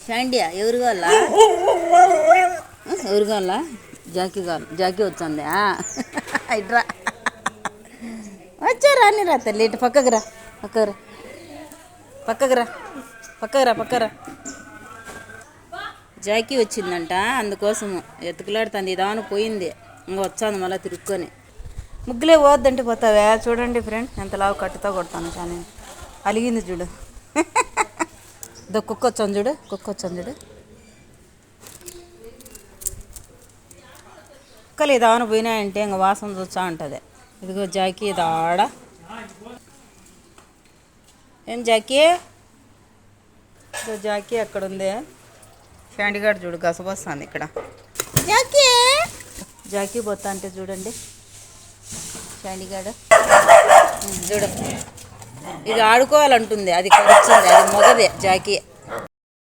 శాండియా ఎవరు కావాలా? ఎవరు కావాలా? జాకీ కావాలి. జాకీ వచ్చింది ఇట్రా వచ్చా రాని రా తల్లి ఇటు పక్కకు రా పక్కకు రా పక్కకు రా పక్కకు రా పక్కరా. జాకీ వచ్చిందంట, అందుకోసము ఎత్తుకులాడుతుంది. ఇదాను పోయింది, ఇంకా వచ్చాను మళ్ళీ తిరుక్కొని. ముగ్గులే పోద్దంటే పోతావే. చూడండి ఫ్రెండ్, ఎంత లావు కట్టుతో కొడతాను కానీ అలిగింది చూడు. ఇదో కుక్క వచ్చాను చూడు, కుక్క వచ్చాను చూడు. కుక్కలు ఇదాను పోయినాయంటే ఇంకా వాసన చూసా ఉంటుంది. ఇదిగో జాకీ ఇది ఆడ. ఏం జాకీ? ఇదో జాకీ అక్కడ ఉంది. ఫ్యాండిగాడు చూడు గసబొస్తుంది ఇక్కడ. జాకీ జాకీ పోతా అంటే చూడండి ఫ్యాండిగాడు చూడు. ఇది ఆడుకోవాలంటుంది, అది వచ్చింది, అది మొగదే జాకీ.